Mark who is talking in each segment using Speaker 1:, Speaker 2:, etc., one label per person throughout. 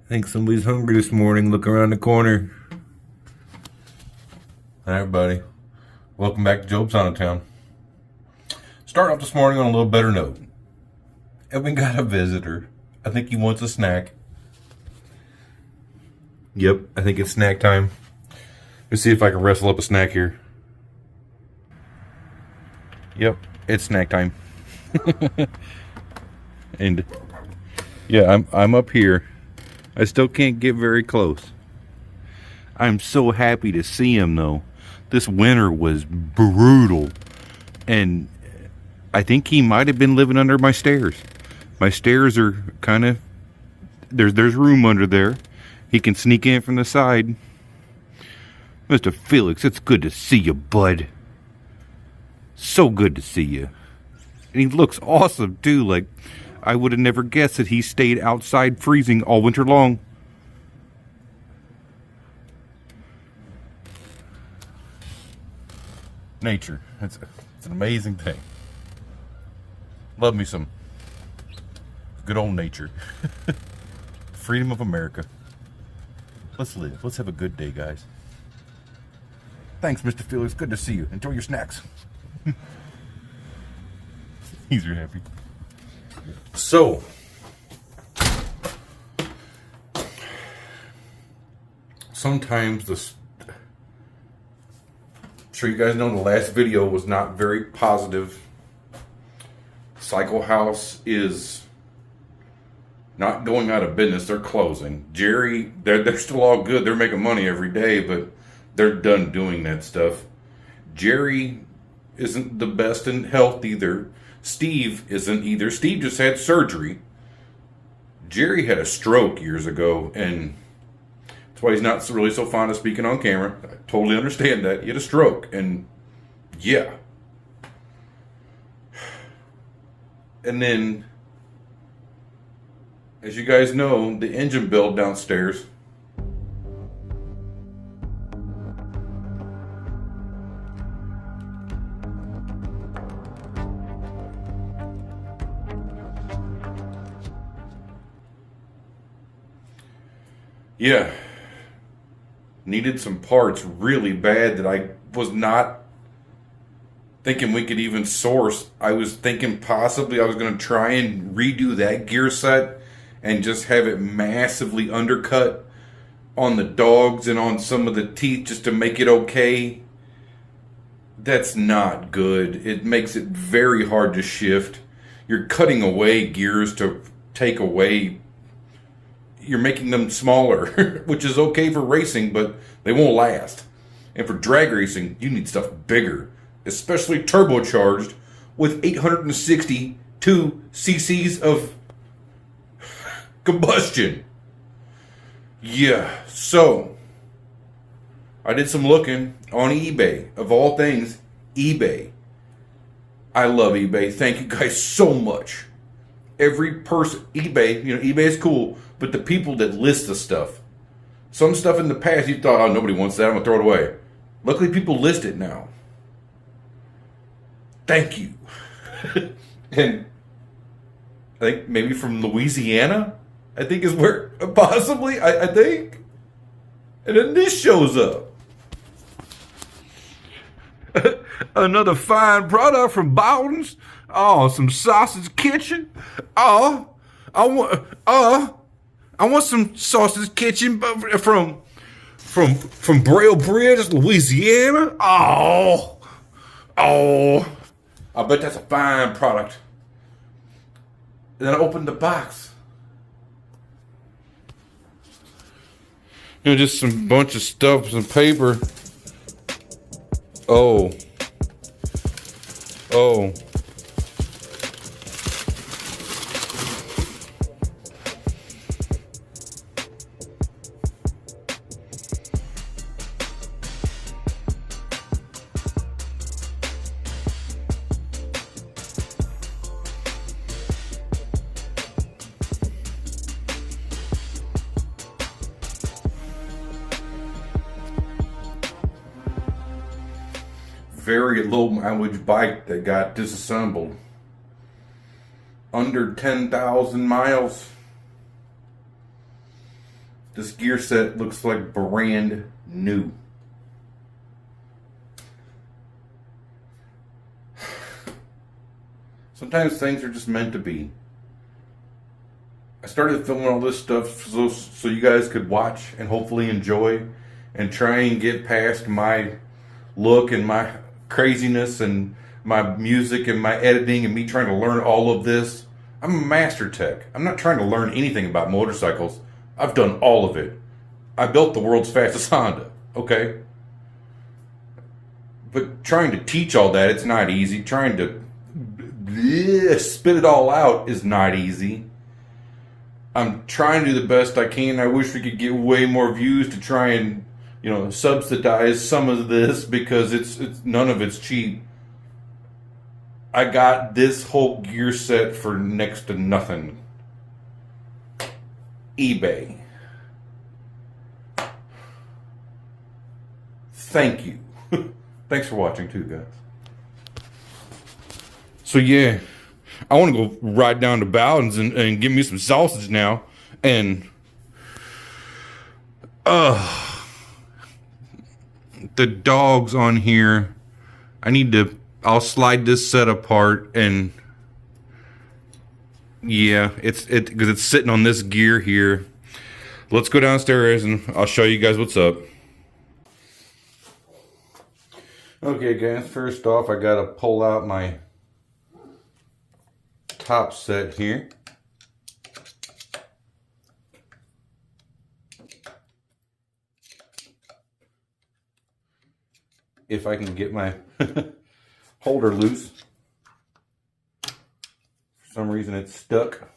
Speaker 1: think somebody's hungry this morning. Look around the corner. Hi, everybody. Welcome back to Jobe's Town. Start off this morning on a little better note. Evan got a visitor. I think he wants a snack. Yep, I think it's snack time. Let's see if I can wrestle up a snack here. Yep, it's snack time. And yeah, I'm up here. I still can't get very close. I'm so happy to see him though. This winter was brutal, and I think he might have been living under my stairs. My stairs are kind of, there's room under there. He can sneak in from the side. Mr. Felix, it's good to see you, bud. So good to see you. And he looks awesome too. Like, I would have never guessed that he stayed outside freezing all winter long. Nature. It's an amazing thing. Love me some good old nature. Freedom of America. Let's live. Let's have a good day, guys. Thanks, Mr. Felix. Good to see you. Enjoy your snacks. He's real happy. So, sometimes I'm sure you guys know the last video was not very positive. Cycle House is not going out of business. They're closing. Jerry, they're still all good. They're making money every day, but they're done doing that stuff. Jerry isn't the best in health either. Steve isn't either. Steve just had surgery. Jerry had a stroke years ago, and that's why he's not really so fond of speaking on camera. I totally understand that. He had a stroke, and yeah. And then, as you guys know, the engine build downstairs. Yeah. Needed some parts really bad that I was not thinking we could even source. I was thinking possibly I was going to try and redo that gear set and just have it massively undercut on the dogs and on some of the teeth just to make it okay. That's not good. It makes it very hard to shift. You're cutting away gears to take away. You're making them smaller, which is okay for racing, but they won't last. And for drag racing, you need stuff bigger, especially turbocharged with 862 cc's of combustion. Yeah, so I did some looking on eBay. Of all things, eBay. I love eBay. Thank you guys so much. Every person, eBay, eBay is cool, but the people that list the stuff, some stuff in the past you thought, oh, nobody wants that, I'm gonna throw it away. Luckily, people list it now. Thank you. And I think maybe from Louisiana, I think is where, possibly, I think. And then this shows up. Another fine product from Bowden's. Oh, some sausage kitchen. Oh, I want some sausage kitchen from Braille Bridge, Louisiana. Oh, I bet that's a fine product. And then I opened the box. Just some bunch of stuff, some paper. Oh. Very low mileage bike that got disassembled. under 10,000 miles. This gear set looks like brand new. Sometimes things are just meant to be. I started filming all this stuff so you guys could watch and hopefully enjoy and try and get past my look and my craziness and my music and my editing and me trying to learn all of this. I'm a master tech. I'm not trying to learn anything about motorcycles. I've done all of it. I built the world's fastest Honda, okay? But trying to teach all that, it's not easy. Trying to spit it all out is not easy. I'm trying to do the best I can. I wish we could get way more views to try and, subsidize some of this because it's none of it's cheap. I got this whole gear set for next to nothing. eBay. Thank you. Thanks for watching too, guys. So yeah, I want to go ride down to Bowden's and give me some sausage now. And the dogs on here, I'll slide this set apart, and yeah, because it's sitting on this gear here. Let's go downstairs and I'll show you guys what's up. Okay guys, first off I gotta pull out my top set here. If I can get my holder loose. For some reason it's stuck.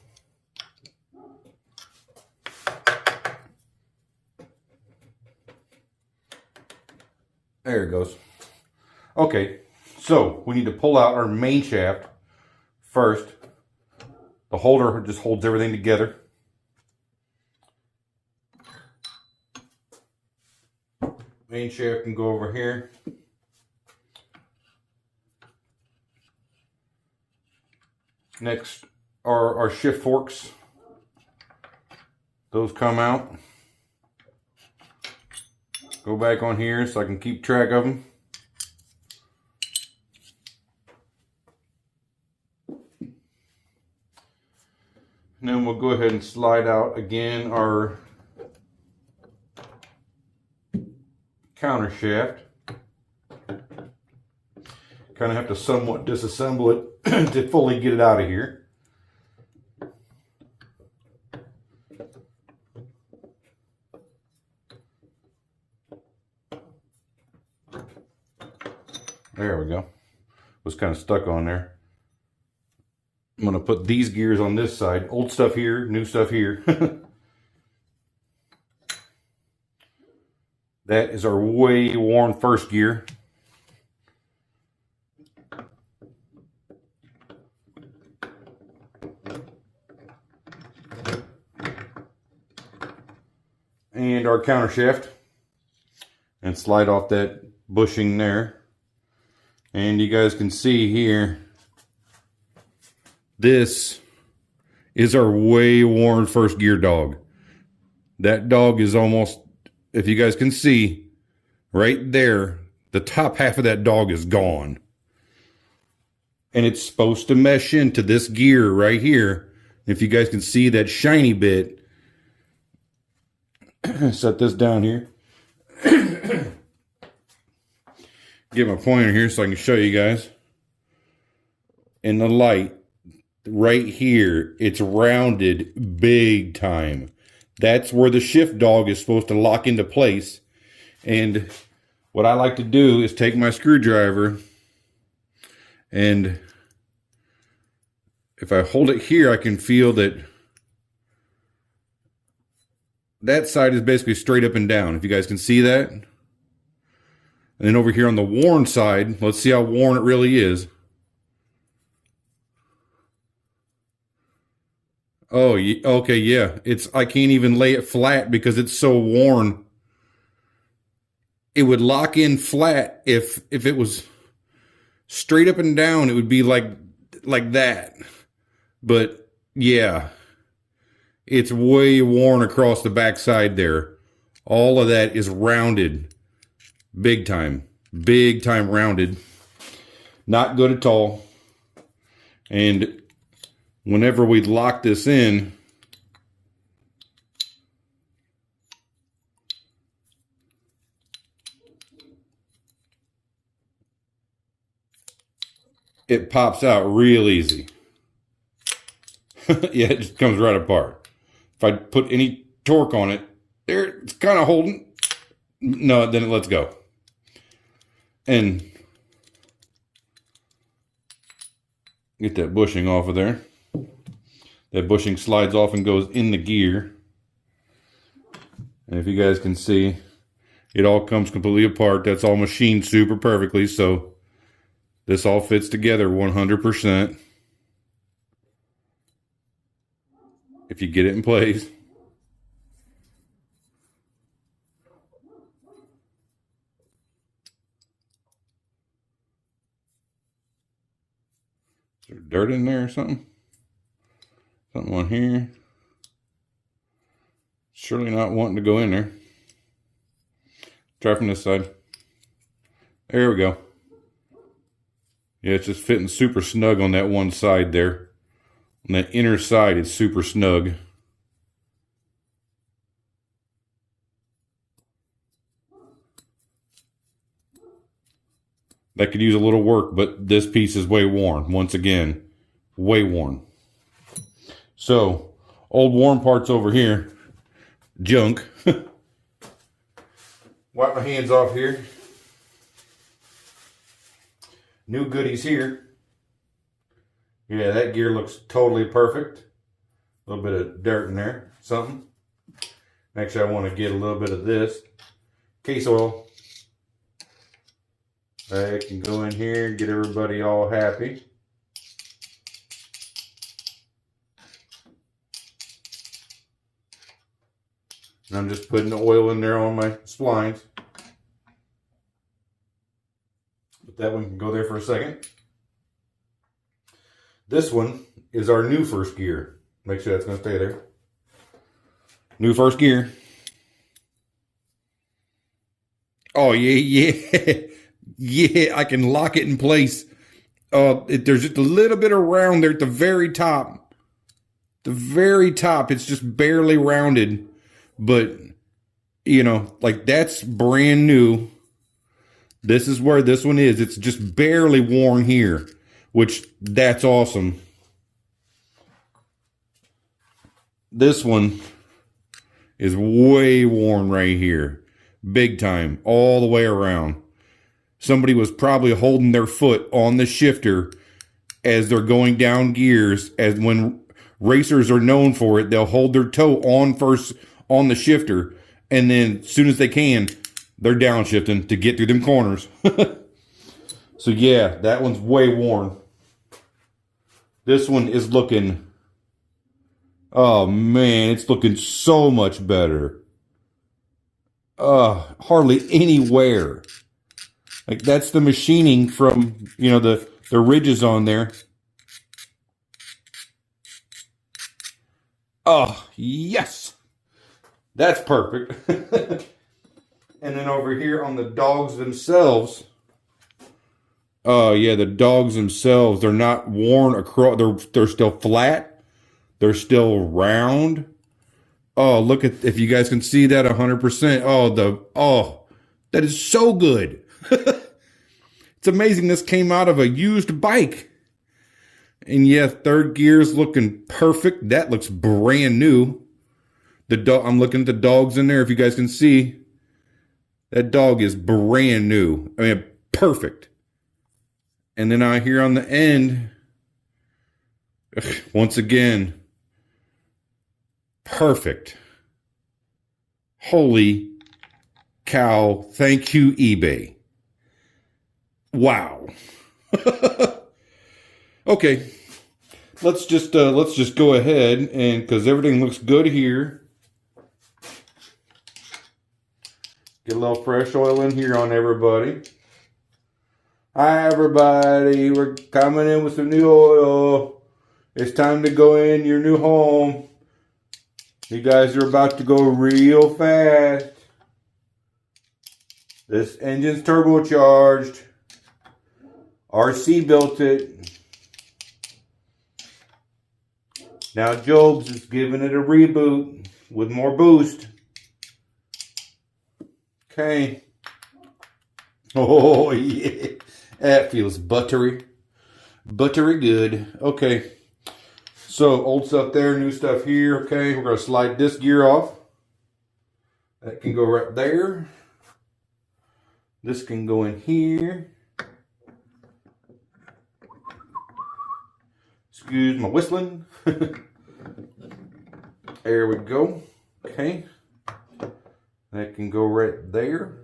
Speaker 1: There it goes. Okay, so we need to pull out our main shaft first. The holder just holds everything together. Main shaft can go over here. Next are our shift forks. Those come out. Go back on here so I can keep track of them. And then we'll go ahead and slide out again our counter shaft. Kind of have to somewhat disassemble it to fully get it out of here. There we go. Was kind of stuck on there. I'm going to put these gears on this side. Old stuff here, new stuff here. That is our way worn first gear. And our counter shaft. And slide off that bushing there. And you guys can see here, this is our way worn first gear dog. That dog is almost, if you guys can see, right there, the top half of that dog is gone. And it's supposed to mesh into this gear right here. If you guys can see that shiny bit, set this down here. Get my pointer here so I can show you guys. In the light, right here, it's rounded big time. That's where the shift dog is supposed to lock into place. And what I like to do is take my screwdriver, and if I hold it here, I can feel that that side is basically straight up and down, if you guys can see that. And then over here on the worn side, let's see how worn it really is. Oh, okay, yeah. I can't even lay it flat because it's so worn. It would lock in flat if it was straight up and down. It would be like that. But yeah, it's way worn across the backside there. All of that is rounded. Big time rounded. Not good at all. And whenever we lock this in, it pops out real easy. Yeah, it just comes right apart. If I put any torque on it, there, it's kind of holding. No, then it lets go. And get that bushing off of there. That bushing slides off and goes in the gear. And if you guys can see, it all comes completely apart. That's all machined super perfectly. So this all fits together 100%. If you get it in place. Is there dirt in there or something? Something on here. Surely not wanting to go in there. Try from this side. There we go. Yeah, it's just fitting super snug on that one side there. On that inner side, it's super snug. That could use a little work, but this piece is way worn. Once again, way worn. So, old worn parts over here. Junk. Wipe my hands off here. New goodies here. Yeah, that gear looks totally perfect. A little bit of dirt in there, something. Actually, I want to get a little bit of this. Case oil. I can go in here and get everybody all happy. And I'm just putting the oil in there on my splines. But that one can go there for a second. This one is our new first gear. Make sure that's going to stay there. New first gear. Oh, yeah. Yeah, I can lock it in place. There's just a little bit of round there at the very top. The very top, it's just barely rounded. But, you know, like that's brand new. This is where this one is. It's just barely worn here, which that's awesome. This one is way worn right here. Big time, all the way around. Somebody was probably holding their foot on the shifter as they're going down gears. As when racers are known for it, they'll hold their toe on first on the shifter, and then as soon as they can, they're downshifting to get through them corners. So yeah, that one's way worn. This one is looking, oh man, it's looking so much better. Hardly any wear. Like that's the machining from, you know, the ridges on there. Oh, yes. That's perfect. And then over here on the dogs themselves. Oh, yeah, the dogs themselves, they're not worn across. They're still flat. They're still round. Oh, look at, if you guys can see that 100%. Oh, that is so good. It's amazing this came out of a used bike. And yeah, third gear's looking perfect. That looks brand new. I'm looking at the dogs in there. If you guys can see, that dog is brand new. I mean, perfect. And then out here on the end, once again, perfect. Holy cow. Thank you, eBay. Wow. Okay. Let's just go ahead and, because everything looks good here. Get a little fresh oil in here on everybody. Hi everybody, we're coming in with some new oil. It's time to go in your new home. You guys are about to go real fast. This engine's turbocharged. RC built it. Now Jobe's is giving it a reboot with more boost. Okay. Oh yeah. That feels buttery. Buttery good. Okay. So old stuff there, new stuff here. Okay, we're going to slide this gear off. That can go right there. This can go in here. Excuse my whistling. There we go. Okay. That can go right there.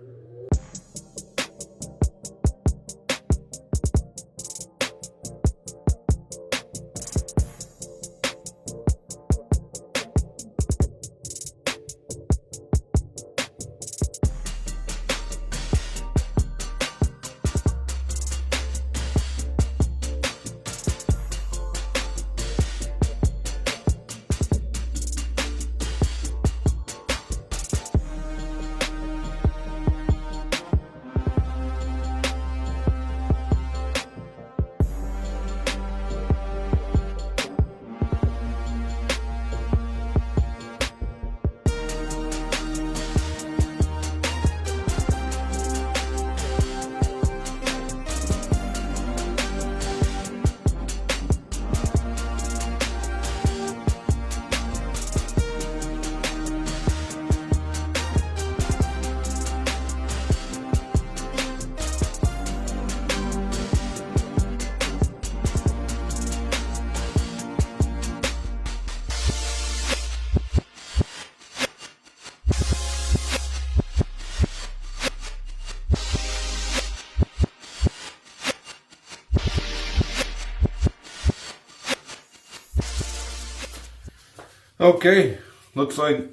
Speaker 1: Okay, looks like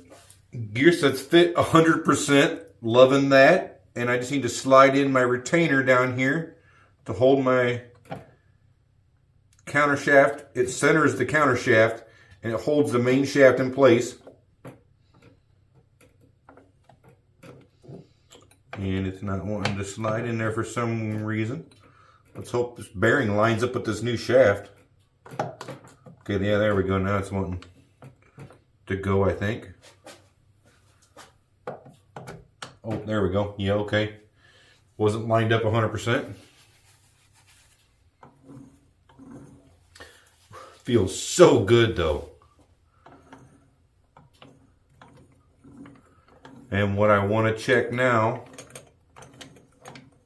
Speaker 1: Gearset's fit 100%. Loving that. And I just need to slide in my retainer down here to hold my counter shaft. It centers the counter shaft and it holds the main shaft in place. And it's not wanting to slide in there for some reason. Let's hope this bearing lines up with this new shaft. Okay, yeah, there we go. Now it's wanting to go, I think. Oh, there we go. Yeah, okay. Wasn't lined up 100%. Feels so good though. And what I want to check now,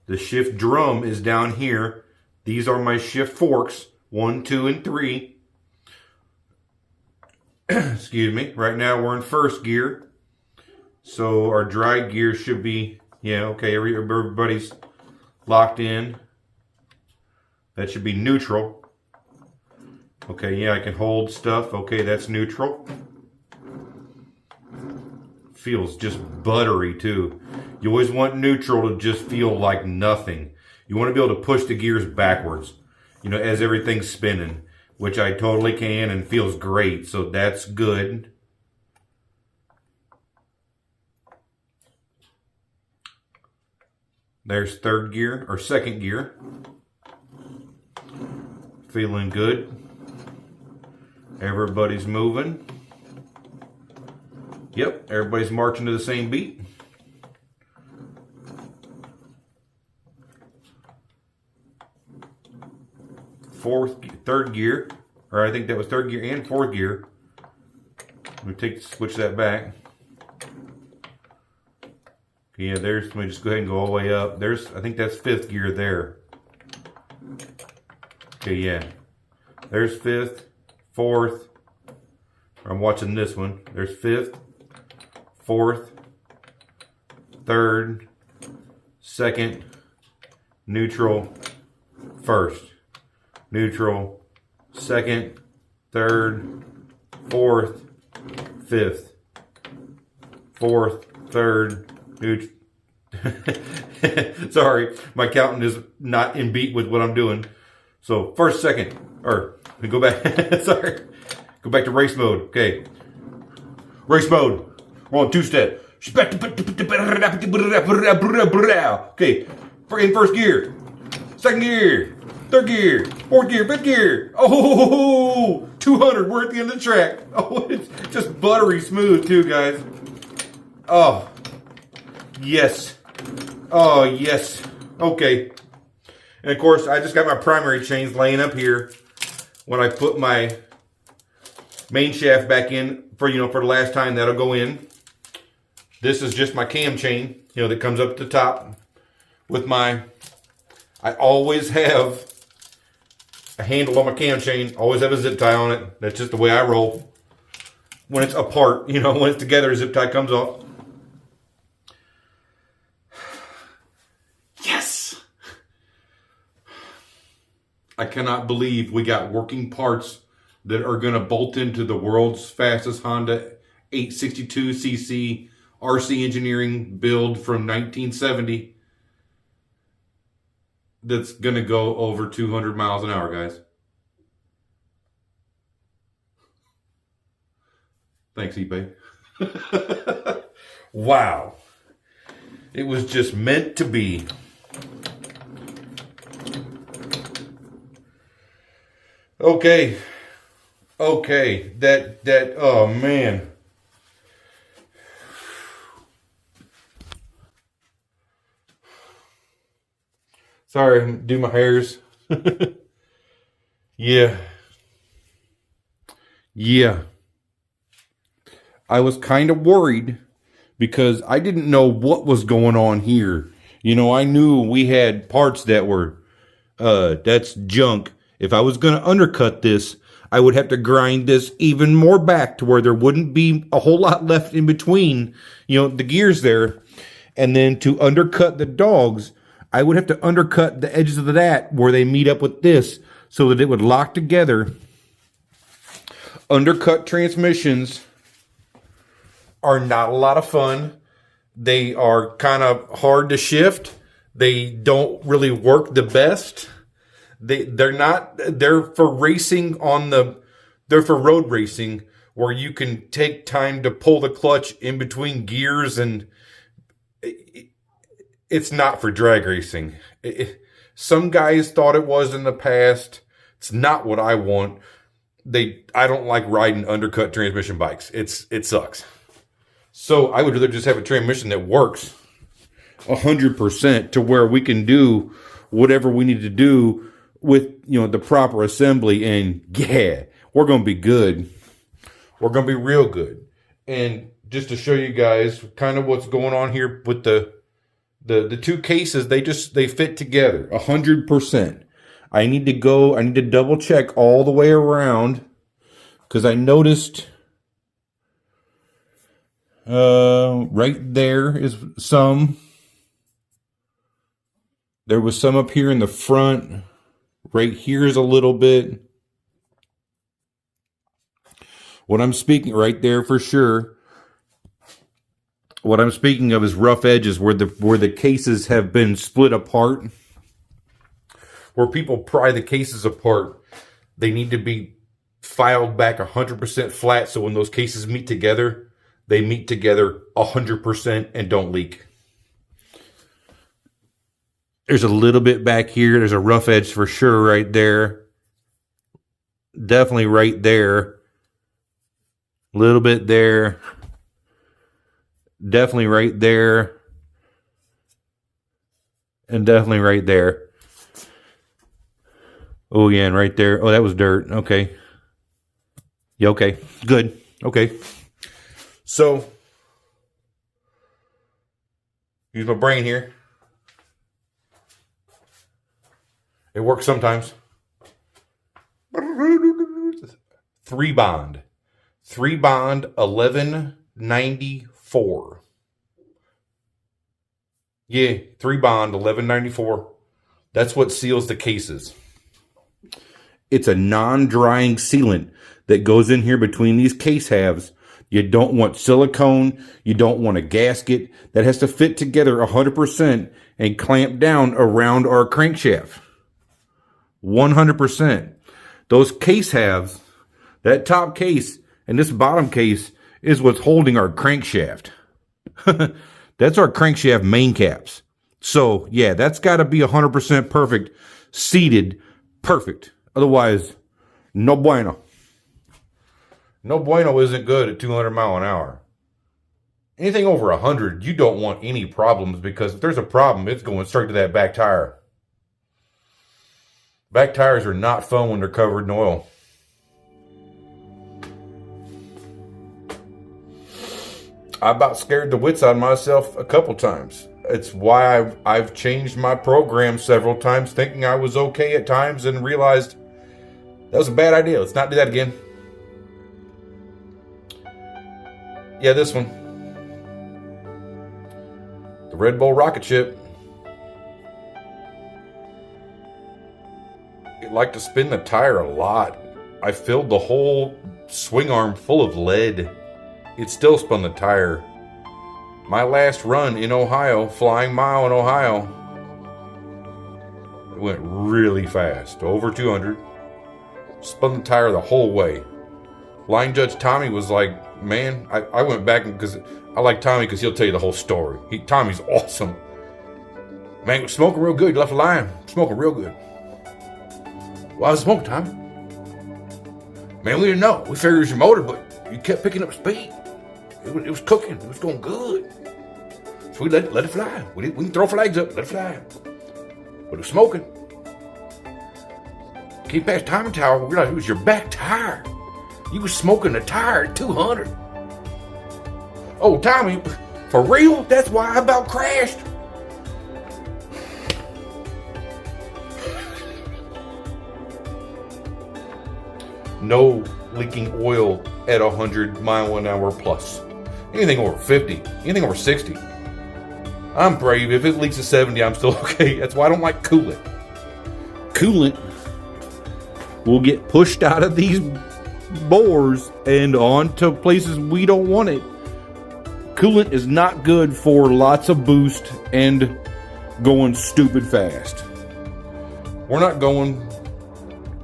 Speaker 1: the shift drum is down here. These are my shift forks, 1, 2, and 3. Excuse me. Right now we're in first gear. So our dry gear should be, yeah, okay, everybody's locked in. That should be neutral. Okay, yeah, I can hold stuff. Okay, that's neutral. Feels just buttery too. You always want neutral to just feel like nothing. You want to be able to push the gears backwards, you know, as everything's spinning, which I totally can and feels great. So that's good. There's third gear or second gear. Feeling good. Everybody's moving. Yep, everybody's marching to the same beat. Third gear, or I think that was third gear and fourth gear. Let me switch that back. Yeah, there's, let me just go ahead and go all the way up. There's, I think that's fifth gear there. Okay, yeah. There's fifth, fourth. I'm watching this one. There's fifth, fourth, third, second, neutral, first. Neutral, second, third, fourth, fifth, fourth, third, neutral. Sorry, my counting is not in beat with what I'm doing. So first, second,
Speaker 2: Or we go back. Sorry. Go back to race mode. Okay. Race mode. We're on two-step. Okay. In first gear. Second gear. Third gear. Fourth gear. Fifth gear. Oh, 200. We're at the end of the track. Oh, it's just buttery smooth too, guys. Oh, yes. Oh, yes. Okay. And of course, I just got my primary chains laying up here when I put my main shaft back in for, for the last time. That'll go in. This is just my cam chain, that comes up at the top with I always have a handle on my cam chain, always have a zip tie on it. That's just the way I roll. When it's apart, when it's together, a zip tie comes off. Yes! I cannot believe we got working parts that are going to bolt into the world's fastest Honda 862cc RC engineering build from 1970 that's going to go over 200 miles an hour, guys. Thanks, eBay. Wow. It was just meant to be. Okay. Okay. Oh man. Sorry, I'm doing my hairs. Yeah. Yeah. I was kind of worried because I didn't know what was going on here. I knew we had parts that were, that's junk. If I was going to undercut this, I would have to grind this even more back to where there wouldn't be a whole lot left in between, the gears there. And then to undercut the dogs, I would have to undercut the edges of that where they meet up with this so that it would lock together. Undercut transmissions are not a lot of fun. They are kind of hard to shift. They don't really work the best. They're for racing they're for road racing where you can take time to pull the clutch in between gears, and it's not for drag racing. Some guys thought it was in the past. It's not what I want. I don't like riding undercut transmission bikes. It sucks. So I would rather just have a transmission that works 100% to where we can do whatever we need to do with, the proper assembly. And yeah, we're going to be good. We're going to be real good. And just to show you guys kind of what's going on here with the two cases, they fit together 100%. I need to double check all the way around because I noticed right there is some. There was some up here in the front. Right here is a little bit. What I'm speaking right there for sure. What I'm speaking of is rough edges where the cases have been split apart. Where people pry the cases apart, they need to be filed back 100% flat so when those cases meet together, they meet together 100% and don't leak. There's a little bit back here. There's a rough edge for sure right there. Definitely right there. A little bit there. Definitely right there. And definitely right there. Oh, yeah, and right there. Oh, that was dirt. Okay. Yeah, okay. Good. Okay. So, use my brain here. It works sometimes. 3 bond. 3 bond 1194. Yeah, 3 bond 1194. That's what seals the cases. It's a non-drying sealant that goes in here between these case halves. You don't want silicone. You don't want a gasket. That has to fit together 100% and clamp down around our crankshaft. 100%. those case halves, that top case and this bottom case is what's holding our crankshaft. That's our crankshaft main caps. So yeah, that's got to be 100% perfect, seated perfect. Otherwise, no bueno. No bueno isn't good at 200 mile an hour. Anything over 100, you don't want any problems, because if there's a problem, it's going straight to that back tire. Back tires are not fun when they're covered in oil. I about scared the wits out of myself a couple times. It's why I've changed my program several times, thinking I was okay at times, and realized that was a bad idea. Let's not do that again. Yeah, this one. The Red Bull rocket ship. It liked to spin the tire a lot. I filled the whole swing arm full of lead. It still spun the tire. My last run in Ohio, flying mile in Ohio, it went really fast, over 200. Spun the tire the whole way. Line Judge Tommy was like, man, I went back because I like Tommy because he'll tell you the whole story. Tommy's awesome. Man, he was smoking real good. You left the line. Smoking real good. Why was smoking, Tommy? Man, we didn't know. We figured it was your motor, but you kept picking up speed. It was cooking. It was going good. So we let it fly. We can throw flags up, let it fly. But it was smoking. Came past timing tower, we realized it was your back tire. You was smoking the tire at 200. Oh, Tommy, for real? That's why I about crashed. No leaking oil at 100 mile an hour plus. Anything over 50, anything over 60. I'm brave. If it leaks to 70, I'm still okay. That's why I don't like coolant. Coolant will get pushed out of these bores and onto places we don't want it. Coolant is not good for lots of boost and going stupid fast. We're not going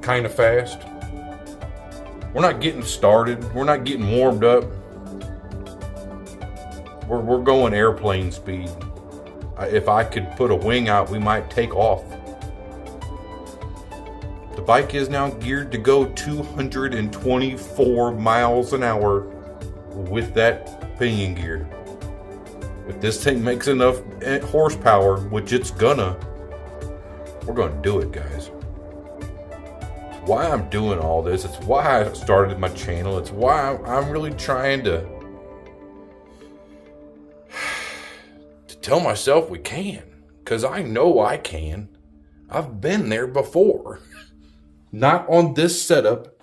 Speaker 2: kind of fast. We're not getting started. We're not getting warmed up. We're going airplane speed. If I could put a wing out, we might take off. The bike is now geared to go 224 miles an hour with that pinion gear. If this thing makes enough horsepower, which it's gonna, we're gonna do it, guys. It's why I'm doing all this. It's why I started my channel. It's why I'm really trying to tell myself we can, because I know I can. I've been there before. Not on this setup,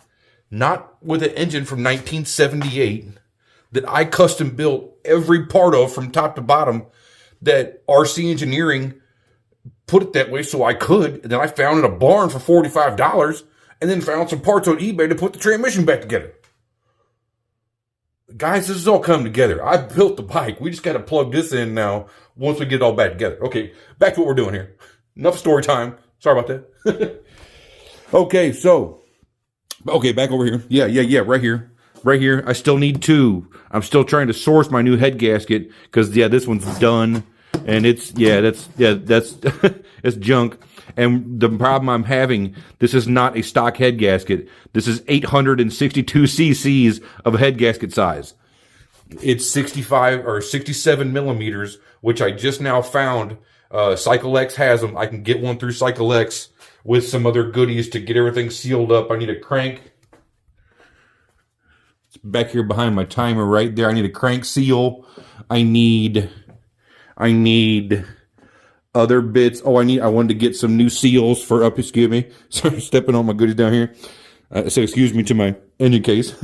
Speaker 2: not with an engine from 1978 that I custom built every part of from top to bottom, that RC Engineering put it that way so I could. And then I found in a barn for $45 and then found some parts on eBay to put the transmission back together. Guys, this is all coming together. I built the bike. We just got to plug this in now once we get it all back together. Okay, back to what we're doing here. Enough story time. Sorry about that. Okay, back over here. Yeah, right here. Right here. I still need two. I'm still trying to source my new head gasket because, this one's done. And it's junk. And the problem I'm having, this is not a stock head gasket. This is 862 cc's of a head gasket size. It's 65 or 67 millimeters, which I just now found. Cycle X has them. I can get one through Cycle X with some other goodies to get everything sealed up. I need a crank. It's back here behind my timer right there. I need a crank seal. I need other bits. I wanted to get some new seals for excuse me. Sorry, stepping on my goodies down here. So excuse me to my engine case.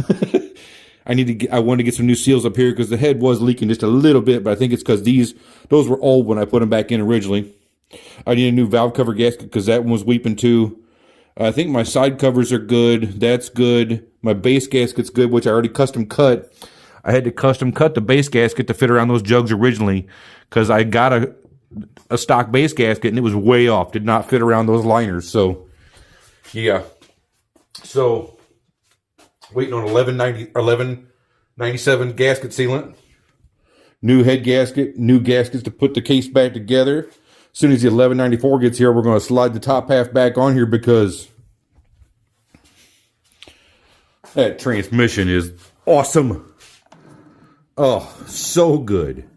Speaker 2: I wanted to get some new seals up here because the head was leaking just a little bit, but I think it's because those were old when I put them back in originally. I need a new valve cover gasket because that one was weeping too. I think my side covers are good. That's good. My base gasket's good, which I already custom cut. I had to custom cut the base gasket to fit around those jugs originally because I got a stock base gasket and it was way off. Did not fit around those liners. So, yeah. So, waiting on 1197 gasket sealant. New head gasket, new gaskets to put the case back together. As soon as the 1194 gets here, we're going to slide the top half back on here because that transmission is awesome. Oh, so good.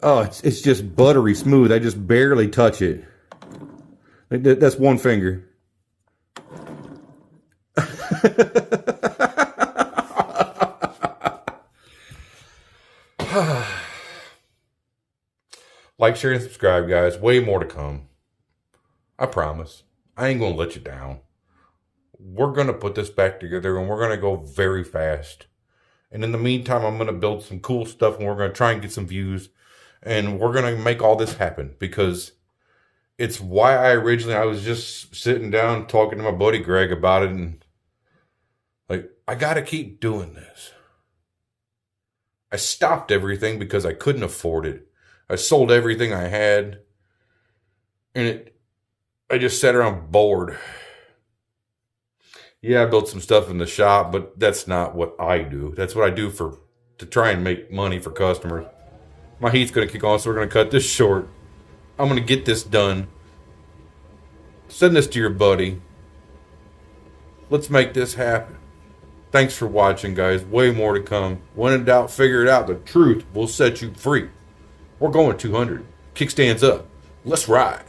Speaker 2: Oh, it's just buttery smooth. I just barely touch it. That's one finger. Like, share, and subscribe, guys. Way more to come. I promise. I ain't going to let you down. We're going to put this back together, and we're going to go very fast. And in the meantime, I'm going to build some cool stuff, and we're going to try and get some views. And we're going to make all this happen, because it's why I was just sitting down talking to my buddy Greg about it, and like, I got to keep doing this. I stopped everything because I couldn't afford it. I sold everything I had, and I just sat around bored. Yeah, I built some stuff in the shop, but that's not what I do. That's what I do to try and make money for customers. My heat's going to kick on, so we're going to cut this short. I'm going to get this done. Send this to your buddy. Let's make this happen. Thanks for watching, guys. Way more to come. When in doubt, figure it out. The truth will set you free. We're going 200. Kickstands up. Let's ride.